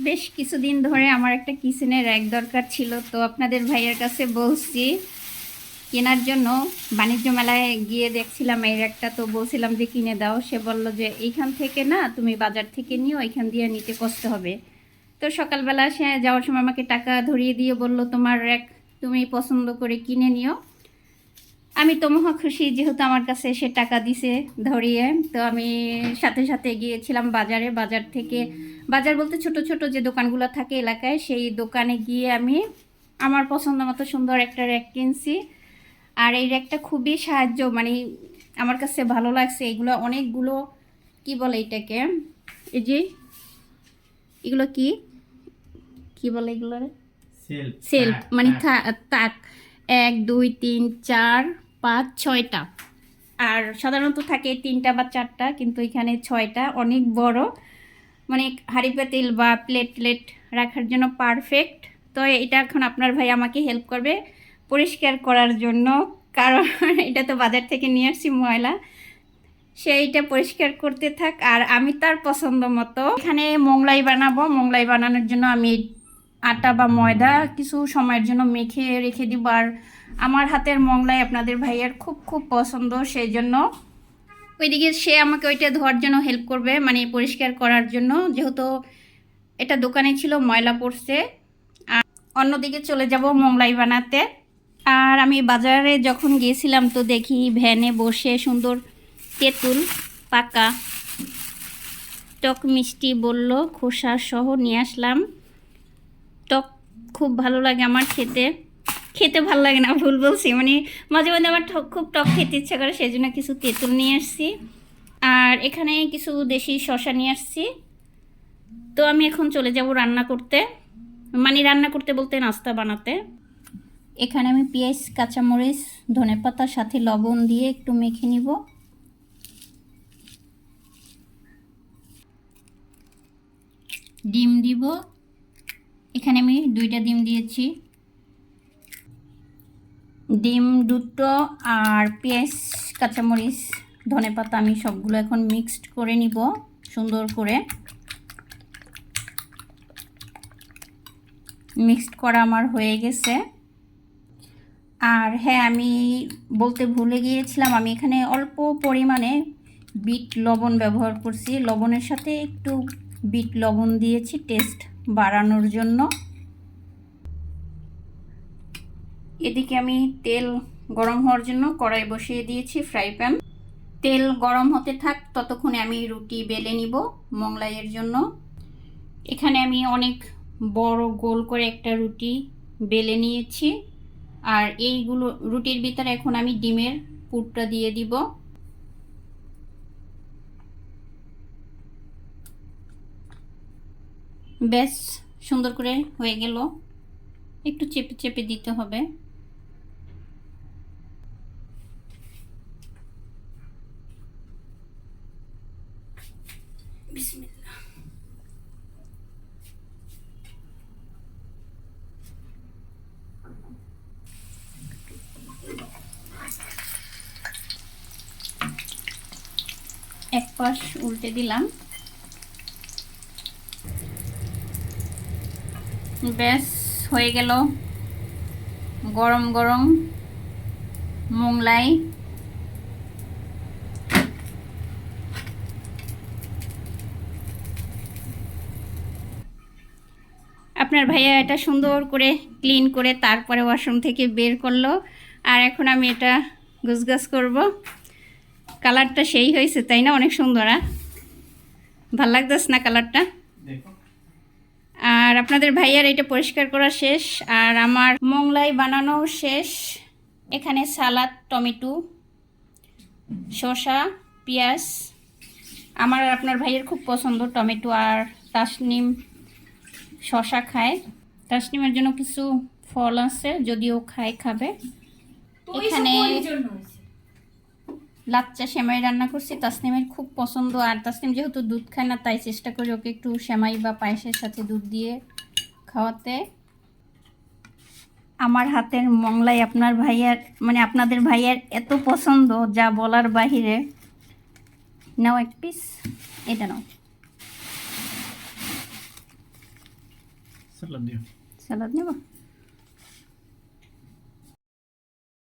বেশ কিছুদিন ধরে আমার একটা কিচেনের র্যাক দরকার ছিল, তো আপনাদের ভাইয়ের কাছে বলছি কেনার জন্য। বাণিজ্য মেলায় গিয়ে দেখছিলাম এই র্যাকটা, তো বলছিলাম যে কিনে দাও। সে বলল যে এইখান থেকে না, তুমি বাজার থেকে নিও, এইখান দিয়ে নিতে কষ্ট হবে। তো সকালবেলা সে যাওয়ার সময় আমাকে টাকা ধরিয়ে দিয়ে বলল, তোমার র্যাক তুমি পছন্দ করে কিনে নিও। আমি তো মহা খুশি, যেহেতু আমার কাছে সে টাকা দিছে ধরিয়ে। তো আমি সাথে সাথে গিয়েছিলাম বাজারে। বাজার থেকে, বাজার বলতে ছোট ছোট যে দোকানগুলো থাকে এলাকায়, সেই দোকানে গিয়ে আমি আমার পছন্দ মতো সুন্দর একটা র্যাক কিনছি। আর এই র্যাকটা খুবই সাহায্য, মানে আমার কাছে ভালো লাগছে। এগুলো অনেকগুলো, কি বলে এটাকে, এই যে এগুলো কি কি বলে এগুলো, সেলফ মানে তাক। 1 2 3 4 5 6টা। আর সাধারণত থাকে 3টা বা 4টা, কিন্তু এখানে 6টা, অনেক বড়। মানে হাঁড়ি পাতিল বা প্লেট প্লেট রাখার জন্য পারফেক্ট। তো এটা এখন আপনার ভাই আমাকে হেল্প করবে পরিষ্কার করার জন্য, কারণ এটা তো বাজার থেকে নিয়ে আসছি ময়লা। সেইটা পরিষ্কার করতে থাক, আর আমি তার পছন্দ মতো এখানে মোগলাই বানাবো। মোগলাই বানানোর জন্য আমি আটা বা ময়দা কিছু সময়ের জন্য মেখে রেখে দিব। আর আমার হাতের মোগলাই আপনাদের ভাইয়ের খুব খুব পছন্দ, সেই জন্য ওইদিকে সে আমাকে ওইটা ধোয়ার জন্য হেল্প করবে, মানে পরিষ্কার করার জন্য, যেহেতু এটা দোকানে ছিল ময়লা পড়ছে। আর অন্যদিকে চলে যাব মোগলাই বানাতে। আর আমি বাজারে যখন গিয়েছিলাম তো দেখি ভ্যানে বসে সুন্দর তেঁতুল পাকা টক মিষ্টি বলল, খোসা সহ নিয়ে আসলাম। টক খুব ভালো লাগে আমার খেতে। খেতে ভালো লাগে না, ভুল বলছি, মানে মাঝে মাঝে আমার খুব টক খেতে ইচ্ছা করে, সেই জন্য কিছু তেঁতুল নিয়ে আসছি। আর এখানে কিছু দেশি শসা নিয়ে আসছি। তো আমি এখন চলে যাব রান্না করতে, মানে রান্না করতে বলতে নাস্তা বানাতে। এখানে আমি পেঁয়াজ, কাঁচামরিচ, ধনেপাতার সাথে লবণ দিয়ে একটু মেখে নিব। ডিম দিব, এখানে আমি 2টা ডিম দিয়েছি। ডিম দুটো আর পেঁয়াজ, কাঁচামরিচ, ধনেপাতা আমি সবগুলো এখন মিক্সড করে নিব সুন্দর করে। মিক্সড করা আমার হয়ে গেছে। আর হ্যাঁ, আমি বলতে ভুলে গিয়েছিলাম, আমি এখানে অল্প পরিমাণে বিট লবণ ব্যবহার করছি। লবণের সাথে একটু বিট লবণ দিয়েছি টেস্ট বাড়ানোর জন্য। এদিকে আমি তেল গরম হওয়ার জন্য কড়াই বসিয়ে দিয়েছি, ফ্রাই প্যান। তেল গরম হতে থাক, ততক্ষণে আমি রুটি বেলে নিব মোগলাইয়ের জন্য। এখানে আমি অনেক বড় গোল করে একটা রুটি বেলে নিয়েছি। আর এইগুলো রুটির ভিতরে এখন আমি ডিমের পুরটা দিয়ে দিব। বেশ সুন্দর করে হয়ে গেল, একটু চেপে চেপে দিতে হবে। বিসমিল্লাহ। এক পাশ উল্টে দিলাম। ব্যাস হয়ে গেল গরম গরম মোগলাই। আপনার ভাইয়া এটা সুন্দর করে ক্লিন করে তারপরে ওয়াশরুম থেকে বের করলো। আর এখন আমি এটা গুছগাছ করব। কালারটা সেই হয়েছে, তাই না? অনেক সুন্দর। ভাল লাগতেছে না কালারটা? আর আপনাদের ভাইয়ার এটা পরিষ্কার করা শেষ, আর আমার মোগলাই বানানো শেষ। এখানে সালাদ, টমেটো, শসা, পেঁয়াজ। আমার আর আপনার ভাইয়ের খুব পছন্দ টমেটো, আর তাসনিম শসা খায়। তাসনিমের জন্য কিছু ফল আছে, যদিও খায়, খাবে। এখানে লাচ্চা সেমাই রান্না করছি, তাসনিমের খুব পছন্দ। আর তাসনিম যেহেতু দুধ খায় না, তাই চেষ্টা করি ওকে একটু সেমাই বা পায়েসের সাথে দুধ দিয়ে খাওয়াতে। আমার হাতের মোগলাই আপনার ভাইয়ার, মানে আপনাদের ভাইয়ার এত পছন্দ যা বলার বাহিরে। নাও এক পিস, এটা নাও। স্যালাড দিও। স্যালাড নেব।